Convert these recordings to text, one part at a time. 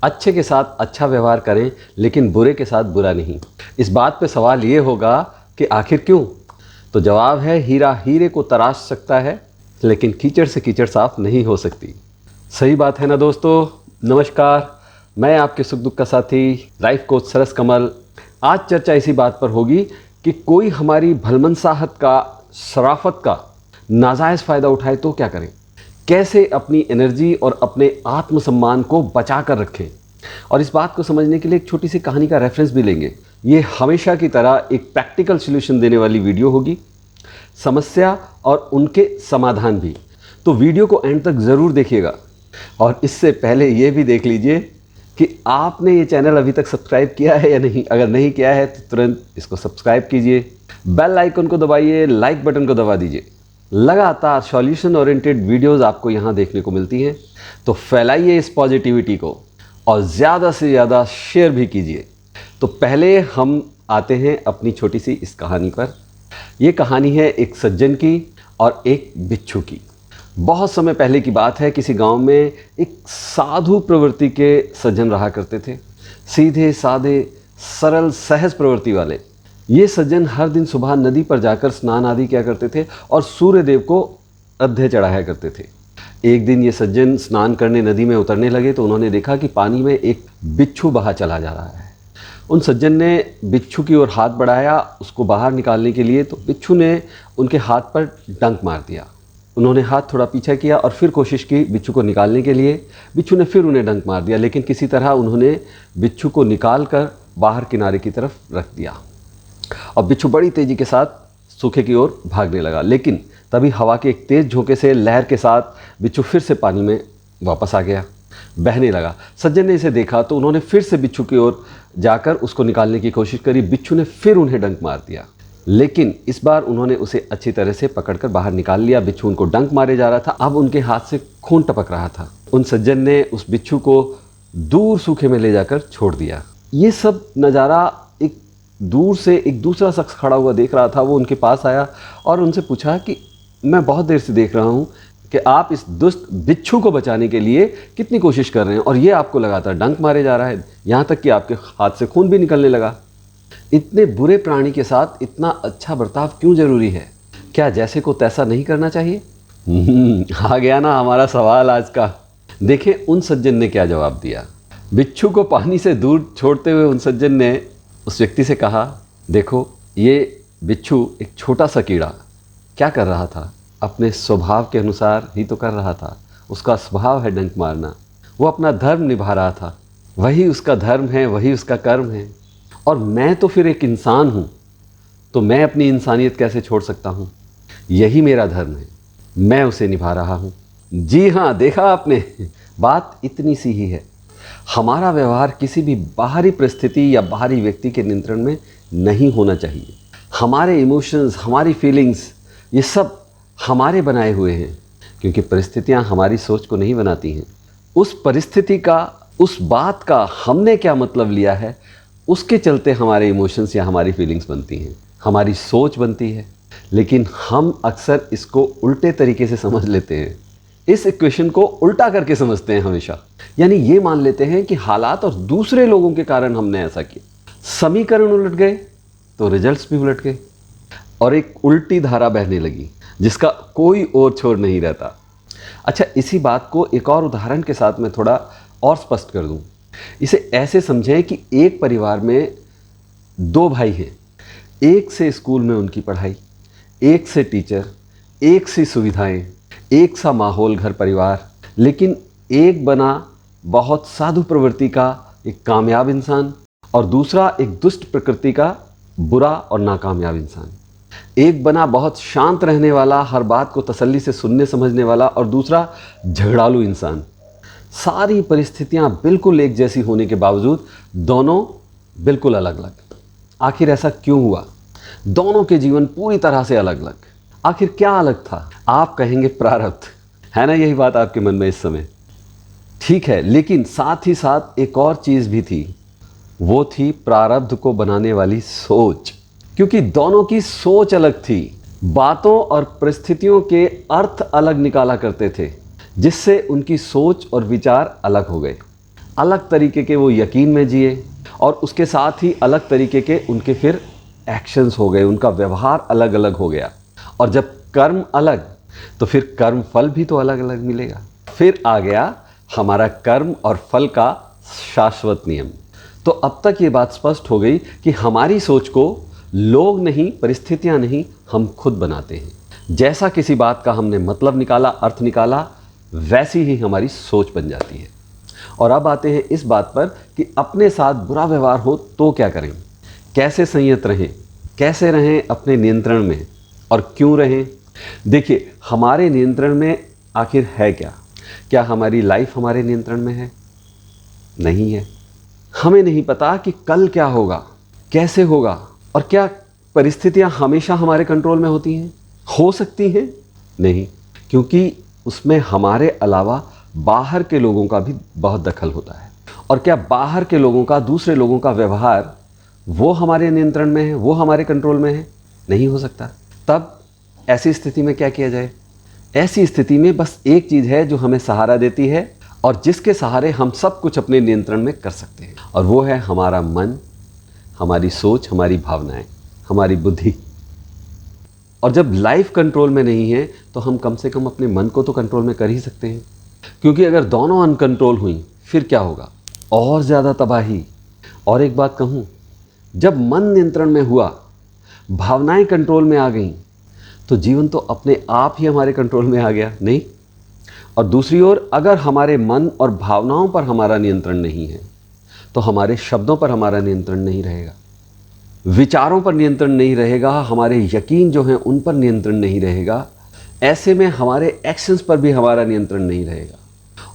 अच्छे के साथ अच्छा व्यवहार करें, लेकिन बुरे के साथ बुरा नहीं। इस बात पे सवाल ये होगा कि आखिर क्यों? तो जवाब है, हीरा हीरे को तराश सकता है, लेकिन कीचड़ से कीचड़ साफ नहीं हो सकती। सही बात है ना दोस्तों। नमस्कार, मैं आपके सुख दुख का साथी लाइफ कोच सरस कमल। आज चर्चा इसी बात पर होगी कि कोई हमारी भलमनसाहत का, शराफत का नाजायज़ फ़ायदा उठाए तो क्या करें? कैसे अपनी एनर्जी और अपने आत्मसम्मान को बचा कर रखें? और इस बात को समझने के लिए एक छोटी सी कहानी का रेफरेंस भी लेंगे। ये हमेशा की तरह एक प्रैक्टिकल सॉल्यूशन देने वाली वीडियो होगी, समस्या और उनके समाधान भी। तो वीडियो को एंड तक ज़रूर देखिएगा। और इससे पहले ये भी देख लीजिए कि आपने ये चैनल अभी तक सब्सक्राइब किया है या नहीं। अगर नहीं किया है तो तुरंत इसको सब्सक्राइब कीजिए, बेल आइकन को दबाइए, लाइक बटन को दबा दीजिए। लगातार सॉल्यूशन ओरिएंटेड वीडियोस आपको यहाँ देखने को मिलती हैं, तो फैलाइए इस पॉजिटिविटी को और ज़्यादा से ज़्यादा शेयर भी कीजिए। तो पहले हम आते हैं अपनी छोटी सी इस कहानी पर। ये कहानी है एक सज्जन की और एक बिच्छू की। बहुत समय पहले की बात है। किसी गांव में एक साधु प्रवृत्ति के सज्जन रहा करते थे। सीधे साधे, सरल, सहज प्रवृत्ति वाले ये सज्जन हर दिन सुबह नदी पर जाकर स्नान आदि किया करते थे और सूर्य देव को अर्घ्य चढ़ाया करते थे। एक दिन ये सज्जन स्नान करने नदी में उतरने लगे तो उन्होंने देखा कि पानी में एक बिच्छू बहा चला जा रहा है। उन सज्जन ने बिच्छू की ओर हाथ बढ़ाया उसको बाहर निकालने के लिए, तो बिच्छू ने उनके हाथ पर डंक मार दिया। उन्होंने हाथ थोड़ा पीछे किया और फिर कोशिश की बिच्छू को निकालने के लिए। बिच्छू ने फिर उन्हें डंक मार दिया, लेकिन किसी तरह उन्होंने बिच्छू को निकाल कर बाहर किनारे की तरफ रख दिया और बिच्छू बड़ी तेज़ी के साथ सूखे की ओर भागने लगा। लेकिन तभी हवा के एक तेज़ झोंके से, लहर के साथ बिच्छू फिर से पानी में वापस आ गया, बहने लगा। सज्जन ने इसे देखा तो उन्होंने फिर से बिच्छू की ओर जाकर उसको निकालने की कोशिश करी। बिच्छू ने फिर उन्हें डंक मार दिया, लेकिन इस बार उन्होंने उसे अच्छी तरह से पकड़कर बाहर निकाल लिया। बिच्छू उनको डंक मारे जा रहा था, अब उनके हाथ से खून टपक रहा था। उन सज्जन ने उस बिच्छू को दूर सूखे में ले जाकर छोड़ दिया। ये सब नज़ारा एक दूर से एक दूसरा शख्स खड़ा हुआ देख रहा था। वो उनके पास आया और उनसे पूछा कि मैं बहुत देर से देख रहा हूँ कि आप इस दुष्ट बिच्छू को बचाने के लिए कितनी कोशिश कर रहे हैं और ये आपको लगातार डंक मारे जा रहा है, यहाँ तक कि आपके हाथ से खून भी निकलने लगा। इतने बुरे प्राणी के साथ इतना अच्छा बर्ताव क्यों ज़रूरी है? क्या जैसे को तैसा नहीं करना चाहिए? आ गया ना हमारा सवाल आज का। देखें उन सज्जन ने क्या जवाब दिया। बिच्छू को पानी से दूर छोड़ते हुए उन सज्जन ने उस व्यक्ति से कहा, देखो ये बिच्छू एक छोटा सा कीड़ा क्या कर रहा था? अपने स्वभाव के अनुसार ही तो कर रहा था। उसका स्वभाव है डंक मारना। वो अपना धर्म निभा रहा था, वही उसका धर्म है, वही उसका कर्म है। और मैं तो फिर एक इंसान हूँ, तो मैं अपनी इंसानियत कैसे छोड़ सकता हूँ? यही मेरा धर्म है, मैं उसे निभा रहा हूँ। जी हाँ, देखा आपने, बात इतनी सी ही है। हमारा व्यवहार किसी भी बाहरी परिस्थिति या बाहरी व्यक्ति के नियंत्रण में नहीं होना चाहिए। हमारे इमोशंस, हमारी फीलिंग्स, ये सब हमारे बनाए हुए हैं, क्योंकि परिस्थितियाँ हमारी सोच को नहीं बनाती हैं। उस परिस्थिति का, उस बात का हमने क्या मतलब लिया है, उसके चलते हमारे इमोशंस या हमारी फीलिंग्स बनती हैं, हमारी सोच बनती है। लेकिन हम अक्सर इसको उल्टे तरीके से समझ लेते हैं। इस इक्वेशन को उल्टा करके समझते हैं हमेशा। यानी ये मान लेते हैं कि हालात और दूसरे लोगों के कारण हमने ऐसा किया। समीकरण उलट गए तो रिजल्ट्स भी उलट गए और एक उल्टी धारा बहने लगी जिसका कोई और छोर नहीं रहता। अच्छा, इसी बात को एक और उदाहरण के साथ मैं थोड़ा और स्पष्ट कर दूं। इसे ऐसे समझें कि एक परिवार में दो भाई हैं। एक से स्कूल में उनकी पढ़ाई, एक से टीचर, एक सी सुविधाएं, एक सा माहौल घर परिवार। लेकिन एक बना बहुत साधु प्रवृत्ति का एक कामयाब इंसान और दूसरा एक दुष्ट प्रकृति का बुरा और नाकामयाब इंसान। एक बना बहुत शांत रहने वाला, हर बात को तसल्ली से सुनने समझने वाला, और दूसरा झगड़ालू इंसान। सारी परिस्थितियां बिल्कुल एक जैसी होने के बावजूद दोनों बिल्कुल अलग अलग। आखिर ऐसा क्यों हुआ? दोनों के जीवन पूरी तरह से अलग अलग। आखिर क्या अलग था? आप कहेंगे प्रारब्ध, है ना? यही बात आपके मन में इस समय। ठीक है, लेकिन साथ ही साथ एक और चीज़ भी थी, वो थी प्रारब्ध को बनाने वाली सोच। क्योंकि दोनों की सोच अलग थी, बातों और परिस्थितियों के अर्थ अलग निकाला करते थे, जिससे उनकी सोच और विचार अलग हो गए। अलग तरीके के वो यकीन में जिए, और उसके साथ ही अलग तरीके के उनके फिर एक्शंस हो गए, उनका व्यवहार अलग अलग हो गया। और जब कर्म अलग, तो फिर कर्म फल भी तो अलग अलग मिलेगा। फिर आ गया हमारा कर्म और फल का शाश्वत नियम। तो अब तक ये बात स्पष्ट हो गई कि हमारी सोच को लोग नहीं, परिस्थितियां नहीं, हम खुद बनाते हैं। जैसा किसी बात का हमने मतलब निकाला, अर्थ निकाला, वैसी ही हमारी सोच बन जाती है। और अब आते हैं इस बात पर कि अपने साथ बुरा व्यवहार हो तो क्या करें, कैसे संयत रहें, कैसे रहें अपने नियंत्रण में, और क्यों रहें। देखिए, हमारे नियंत्रण में आखिर है क्या? क्या हमारी लाइफ हमारे नियंत्रण में है? नहीं है। हमें नहीं पता कि कल क्या होगा, कैसे होगा, और क्या परिस्थितियां हमेशा हमारे कंट्रोल में होती हैं, हो सकती हैं? नहीं, क्योंकि उसमें हमारे अलावा बाहर के लोगों का भी बहुत दखल होता है। और क्या बाहर के लोगों का, दूसरे लोगों का व्यवहार वो हमारे नियंत्रण में है, वो हमारे कंट्रोल में है? नहीं हो सकता। तब ऐसी स्थिति में क्या किया जाए? ऐसी स्थिति में बस एक चीज़ है जो हमें सहारा देती है, और जिसके सहारे हम सब कुछ अपने नियंत्रण में कर सकते हैं, और वो है हमारा मन, हमारी सोच, हमारी भावनाएं, हमारी बुद्धि। और जब लाइफ कंट्रोल में नहीं है तो हम कम से कम अपने मन को तो कंट्रोल में कर ही सकते हैं। क्योंकि अगर दोनों अनकंट्रोल हुई फिर क्या होगा? और ज़्यादा तबाही। और एक बात कहूँ, जब मन नियंत्रण में हुआ, भावनाएं कंट्रोल में आ गईं, तो जीवन तो अपने आप ही हमारे कंट्रोल में आ गया, नहीं? और दूसरी ओर, अगर हमारे मन और भावनाओं पर हमारा नियंत्रण नहीं है तो हमारे शब्दों पर हमारा नियंत्रण नहीं रहेगा, विचारों पर नियंत्रण नहीं रहेगा, हमारे यकीन जो हैं उन पर नियंत्रण नहीं रहेगा। ऐसे में हमारे एक्शंस पर भी हमारा नियंत्रण नहीं रहेगा।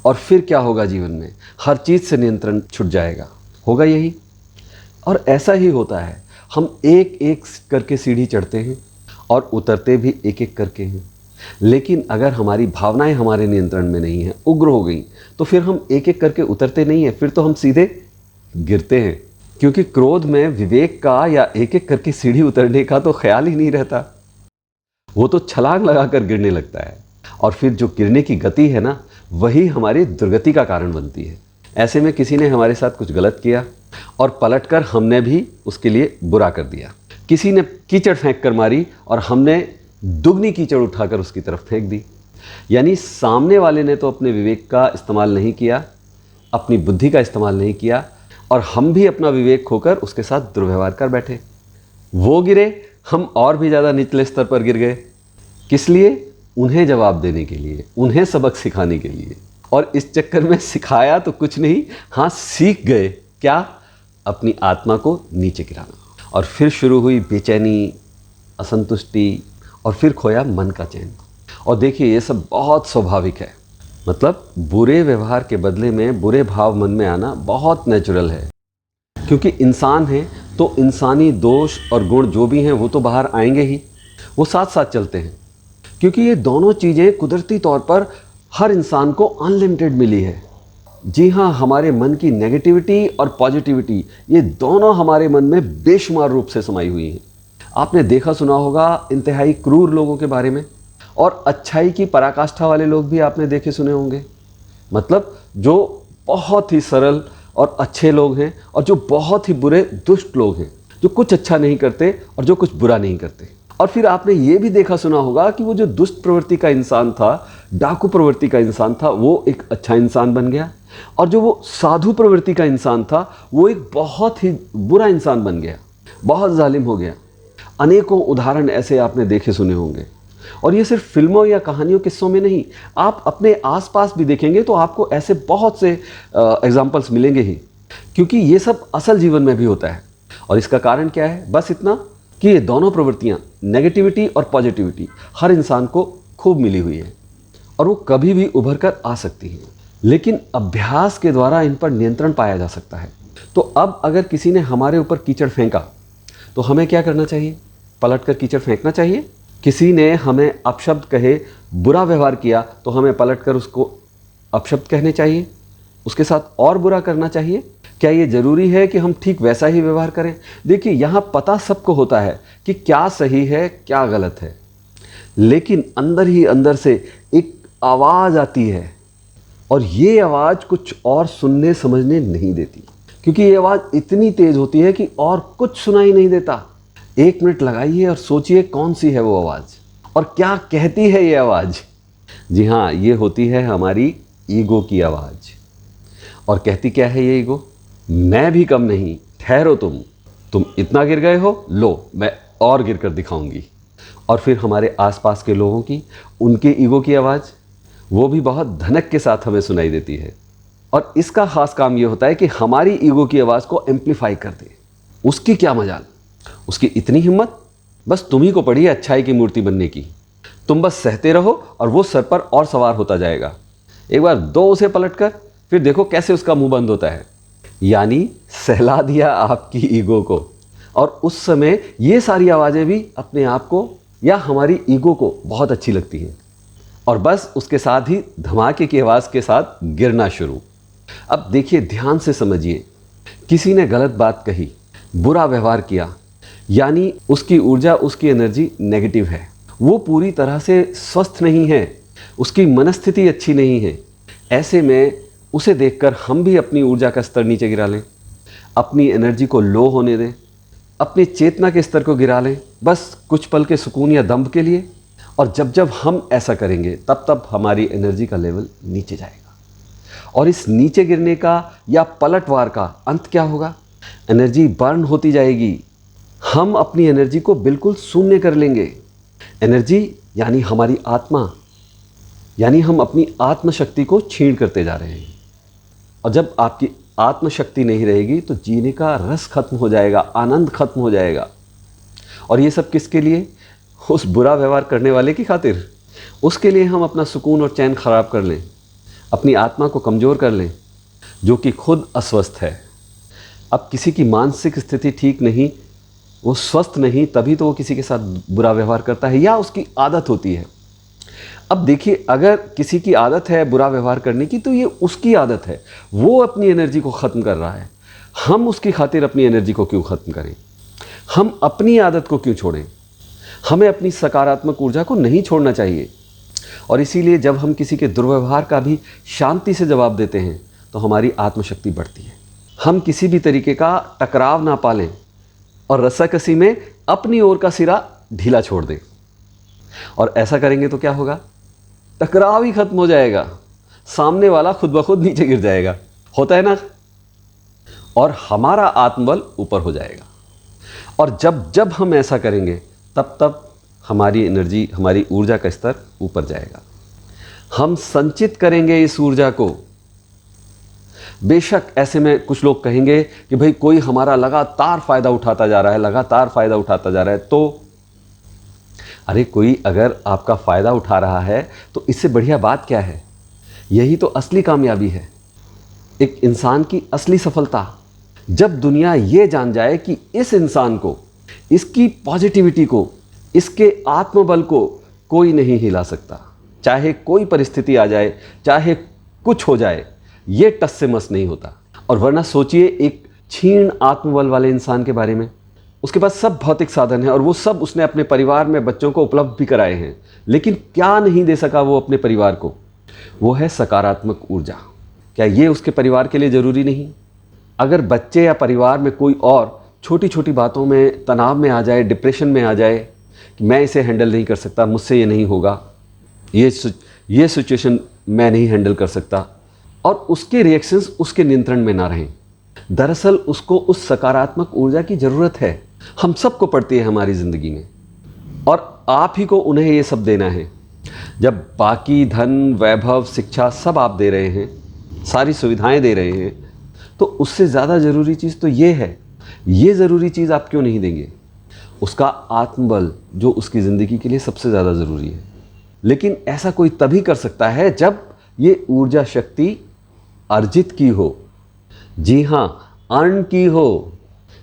और फिर क्या होगा जीवन में? हर चीज़ से नियंत्रण छूट जाएगा। होगा यही। और ऐसा ही होता है, हम एक एक करके सीढ़ी चढ़ते हैं और उतरते भी एक एक करके हैं। लेकिन अगर हमारी भावनाएं हमारे नियंत्रण में नहीं हैं, उग्र हो गई, तो फिर हम एक एक करके उतरते नहीं हैं, फिर तो हम सीधे गिरते हैं। क्योंकि क्रोध में विवेक का या एक एक करके सीढ़ी उतरने का तो ख्याल ही नहीं रहता, वो तो छलांग लगाकर गिरने लगता है। और फिर जो गिरने की गति है ना, वही हमारी दुर्गति का कारण बनती है। ऐसे में किसी ने हमारे साथ कुछ गलत किया और पलटकर हमने भी उसके लिए बुरा कर दिया। किसी ने कीचड़ फेंक कर मारी और हमने दुगनी कीचड़ उठाकर उसकी तरफ फेंक दी। यानी सामने वाले ने तो अपने विवेक का इस्तेमाल नहीं किया, अपनी बुद्धि का इस्तेमाल नहीं किया, और हम भी अपना विवेक खोकर उसके साथ दुर्व्यवहार कर बैठे। वो गिरे, हम और भी ज़्यादा निचले स्तर पर गिर गए। किस लिए? उन्हें जवाब देने के लिए, उन्हें सबक सिखाने के लिए। और इस चक्कर में सिखाया तो कुछ नहीं, हाँ सीख गए। क्या? अपनी आत्मा को नीचे गिराना। और फिर शुरू हुई बेचैनी, असंतुष्टि, और फिर खोया मन का चैन। और देखिए, ये सब बहुत स्वाभाविक है। मतलब बुरे व्यवहार के बदले में बुरे भाव मन में आना बहुत नेचुरल है। क्योंकि इंसान है तो इंसानी दोष और गुण जो भी हैं वो तो बाहर आएंगे ही, वो साथ साथ चलते हैं। क्योंकि ये दोनों चीज़ें कुदरती तौर पर हर इंसान को अनलिमिटेड मिली है। जी हाँ, हमारे मन की नेगेटिविटी और पॉजिटिविटी, ये दोनों हमारे मन में बेशुमार रूप से समाई हुई हैं। आपने देखा सुना होगा इंतहाई क्रूर लोगों के बारे में, और अच्छाई की पराकाष्ठा वाले लोग भी आपने देखे सुने होंगे। मतलब जो बहुत ही सरल और अच्छे लोग हैं, और जो बहुत ही बुरे दुष्ट लोग हैं, जो कुछ अच्छा नहीं करते और जो कुछ बुरा नहीं करते। और फिर आपने ये भी देखा सुना होगा कि वो जो दुष्ट प्रवृत्ति का इंसान था, डाकू प्रवृत्ति का इंसान था, वो एक अच्छा इंसान बन गया। और जो वो साधु प्रवृत्ति का इंसान था, वो एक बहुत ही बुरा इंसान बन गया, बहुत जालिम हो गया। अनेकों उदाहरण ऐसे आपने देखे सुने होंगे। और ये सिर्फ फिल्मों या कहानियों, किस्सों में नहीं, आप अपने आसपास भी देखेंगे तो आपको ऐसे बहुत से एग्जाम्पल्स मिलेंगे ही। क्योंकि ये सब असल जीवन में भी होता है। और इसका कारण क्या है? बस इतना कि ये दोनों प्रवृत्तियाँ, नेगेटिविटी और पॉजिटिविटी, हर इंसान को खूब मिली हुई है, और वो कभी भी उभर कर आ सकती हैं। लेकिन अभ्यास के द्वारा इन पर नियंत्रण पाया जा सकता है। तो अब अगर किसी ने हमारे ऊपर कीचड़ फेंका तो हमें क्या करना चाहिए? पलट कर कीचड़ फेंकना चाहिए? किसी ने हमें अपशब्द कहे, बुरा व्यवहार किया, तो हमें पलटकर उसको अपशब्द कहने चाहिए, उसके साथ और बुरा करना चाहिए? क्या ये ज़रूरी है कि हम ठीक वैसा ही व्यवहार करें? देखिए, यहाँ पता सबको होता है कि क्या सही है, क्या गलत है, लेकिन अंदर ही अंदर से एक आवाज़ आती है, और ये आवाज़ कुछ और सुनने समझने नहीं देती, क्योंकि ये आवाज़ इतनी तेज़ होती है कि और कुछ सुनाई नहीं देता। 1 मिनट लगाइए और सोचिए कौन सी है वो आवाज़ और क्या कहती है ये आवाज़। जी हाँ, ये होती है हमारी ईगो की आवाज़। और कहती क्या है ये ईगो? मैं भी कम नहीं, ठहरो तुम इतना गिर गए हो, लो मैं और गिर कर दिखाऊंगी। और फिर हमारे आसपास के लोगों की, उनके ईगो की आवाज़, वो भी बहुत धनक के साथ हमें सुनाई देती है। और इसका ख़ास काम ये होता है कि हमारी ईगो की आवाज़ को एम्पलीफाई कर दे। उसकी क्या मजाल, उसकी इतनी हिम्मत, बस तुम्ही को पड़ी है अच्छाई की मूर्ति बनने की। तुम बस सहते रहो और वो सर पर और सवार होता जाएगा। एक बार दो उसे पलट कर, फिर देखो कैसे उसका मुंह बंद होता है। यानी सहला दिया आपकी ईगो को। और उस समय ये सारी आवाज़ें भी अपने आप को या हमारी ईगो को बहुत अच्छी लगती हैं, और बस उसके साथ ही धमाके की आवाज़ के साथ गिरना शुरू। अब देखिए, ध्यान से समझिए, किसी ने गलत बात कही, बुरा व्यवहार किया, यानी उसकी ऊर्जा, उसकी एनर्जी नेगेटिव है, वो पूरी तरह से स्वस्थ नहीं है, उसकी मनस्थिति अच्छी नहीं है। ऐसे में उसे देखकर हम भी अपनी ऊर्जा का स्तर नीचे गिरा लें, अपनी एनर्जी को लो होने दें, अपनी चेतना के स्तर को गिरा लें, बस कुछ पल के सुकून या दम के लिए। और जब जब हम ऐसा करेंगे तब तब हमारी एनर्जी का लेवल नीचे जाएगा। और इस नीचे गिरने का या पलटवार का अंत क्या होगा? एनर्जी बर्न होती जाएगी, हम अपनी एनर्जी को बिल्कुल शून्य कर लेंगे। एनर्जी यानी हमारी आत्मा, यानी हम अपनी आत्मशक्ति को छीन करते जा रहे हैं। और जब आपकी आत्मशक्ति नहीं रहेगी तो जीने का रस खत्म हो जाएगा, आनंद खत्म हो जाएगा। और ये सब किसके लिए? उस बुरा व्यवहार करने वाले की खातिर। उसके लिए हम अपना सुकून और चैन खराब कर लें, अपनी आत्मा को कमज़ोर कर लें, जो कि खुद अस्वस्थ है। अब किसी की मानसिक स्थिति ठीक नहीं, वो स्वस्थ नहीं, तभी तो वो किसी के साथ बुरा व्यवहार करता है, या उसकी आदत होती है। अब देखिए, अगर किसी की आदत है बुरा व्यवहार करने की, तो ये उसकी आदत है, वो अपनी एनर्जी को ख़त्म कर रहा है। हम उसकी खातिर अपनी एनर्जी को क्यों ख़त्म करें? हम अपनी आदत को क्यों छोड़ें? हमें अपनी सकारात्मक ऊर्जा को नहीं छोड़ना चाहिए। और इसीलिए जब हम किसी के दुर्व्यवहार का भी शांति से जवाब देते हैं तो हमारी आत्मशक्ति बढ़ती है। हम किसी भी तरीके का टकराव ना पालें और रस्साकसी में अपनी ओर का सिरा ढीला छोड़ दें। और ऐसा करेंगे तो क्या होगा? टकराव ही खत्म हो जाएगा, सामने वाला खुद ब खुद नीचे गिर जाएगा, होता है ना, और हमारा आत्मबल ऊपर हो जाएगा। और जब जब हम ऐसा करेंगे तब तब हमारी एनर्जी, हमारी ऊर्जा का स्तर ऊपर जाएगा। हम संचित करेंगे इस ऊर्जा को। बेशक ऐसे में कुछ लोग कहेंगे कि भाई कोई हमारा लगातार फ़ायदा उठाता जा रहा है, लगातार फ़ायदा उठाता जा रहा है। तो अरे, कोई अगर आपका फ़ायदा उठा रहा है तो इससे बढ़िया बात क्या है? यही तो असली कामयाबी है, एक इंसान की असली सफलता। जब दुनिया ये जान जाए कि इस इंसान को, इसकी पॉजिटिविटी को, इसके आत्मबल को कोई नहीं हिला सकता, चाहे कोई परिस्थिति आ जाए, चाहे कुछ हो जाए, ये टस से मस नहीं होता। और वरना सोचिए एक क्षीण आत्मबल वाले इंसान के बारे में। उसके पास सब भौतिक साधन है और वो सब उसने अपने परिवार में बच्चों को उपलब्ध भी कराए हैं, लेकिन क्या नहीं दे सका वो अपने परिवार को? वो है सकारात्मक ऊर्जा। क्या ये उसके परिवार के लिए ज़रूरी नहीं? अगर बच्चे या परिवार में कोई और छोटी छोटी बातों में तनाव में आ जाए, डिप्रेशन में आ जाए कि मैं इसे हैंडल नहीं कर सकता, मुझसे ये नहीं होगा, ये सिचुएशन मैं नहीं हैंडल कर सकता, और उसके रिएक्शंस उसके नियंत्रण में ना रहें, दरअसल उसको उस सकारात्मक ऊर्जा की ज़रूरत है। हम सबको पड़ती है हमारी ज़िंदगी में, और आप ही को उन्हें ये सब देना है। जब बाकी धन, वैभव, शिक्षा सब आप दे रहे हैं, सारी सुविधाएं दे रहे हैं, तो उससे ज़्यादा ज़रूरी चीज़ तो ये है। ये ज़रूरी चीज़ आप क्यों नहीं देंगे? उसका आत्मबल, जो उसकी ज़िंदगी के लिए सबसे ज़्यादा ज़रूरी है। लेकिन ऐसा कोई तभी कर सकता है जब ये ऊर्जा शक्ति अर्जित की हो। जी हाँ, अर्न की हो।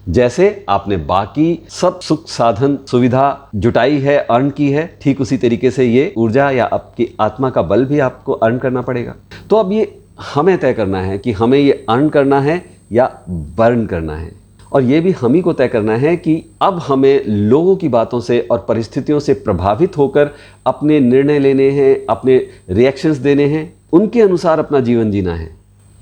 जैसे आपने बाकी सब सुख साधन सुविधा जुटाई है, अर्न की है, ठीक उसी तरीके से ये ऊर्जा या आपकी आत्मा का बल भी आपको अर्न करना पड़ेगा। तो अब ये हमें तय करना है कि हमें ये अर्न करना है या बर्न करना है। और ये भी हम ही को तय करना है कि अब हमें लोगों की बातों से और परिस्थितियों से प्रभावित होकर अपने निर्णय लेने हैं, अपने रिएक्शंस देने हैं, उनके अनुसार अपना जीवन जीना है,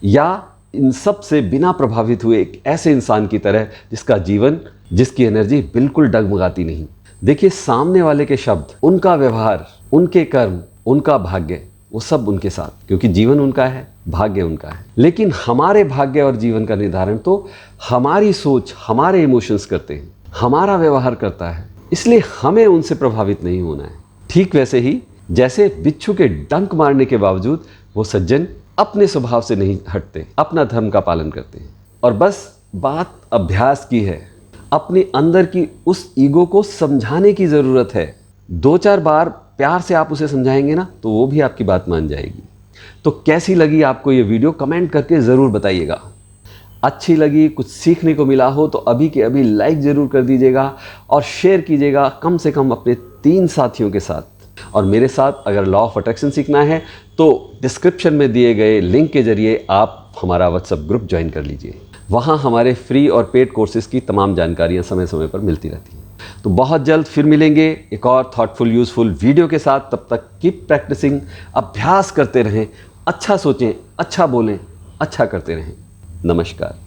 या इन सब से बिना प्रभावित हुए एक ऐसे इंसान की तरह जिसका जीवन, जिसकी एनर्जी बिल्कुल डगमगाती नहीं। देखिए, सामने वाले के शब्द, उनका व्यवहार, उनके कर्म, उनका भाग्य, वो सब उनके साथ, क्योंकि जीवन उनका है, भाग्य उनका है। लेकिन हमारे भाग्य और जीवन का निर्धारण तो हमारी सोच, हमारे इमोशंस करते हैं, हमारा व्यवहार करता है। इसलिए हमें उनसे प्रभावित नहीं होना है। ठीक वैसे ही जैसे बिच्छू के डंक मारने के बावजूद वो सज्जन अपने स्वभाव से नहीं हटते, अपना धर्म का पालन करते हैं। और बस बात अभ्यास की है, अपने अंदर की उस ईगो को समझाने की ज़रूरत है। 2-4 बार प्यार से आप उसे समझाएंगे ना, तो वो भी आपकी बात मान जाएगी। तो कैसी लगी आपको ये वीडियो, कमेंट करके ज़रूर बताइएगा। अच्छी लगी, कुछ सीखने को मिला हो तो अभी के अभी लाइक ज़रूर कर दीजिएगा और शेयर कीजिएगा कम से कम अपने 3 साथियों के साथ। और मेरे साथ अगर लॉ ऑफ अट्रैक्शन सीखना है तो डिस्क्रिप्शन में दिए गए लिंक के ज़रिए आप हमारा व्हाट्सएप ग्रुप ज्वाइन कर लीजिए। वहाँ हमारे फ्री और पेड कोर्सेज़ की तमाम जानकारियाँ समय समय पर मिलती रहती हैं। तो बहुत जल्द फिर मिलेंगे एक और थॉटफुल यूज़फुल वीडियो के साथ। तब तक कीप प्रैक्टिसिंग, अभ्यास करते रहें, अच्छा सोचें, अच्छा बोलें, अच्छा करते रहें। नमस्कार।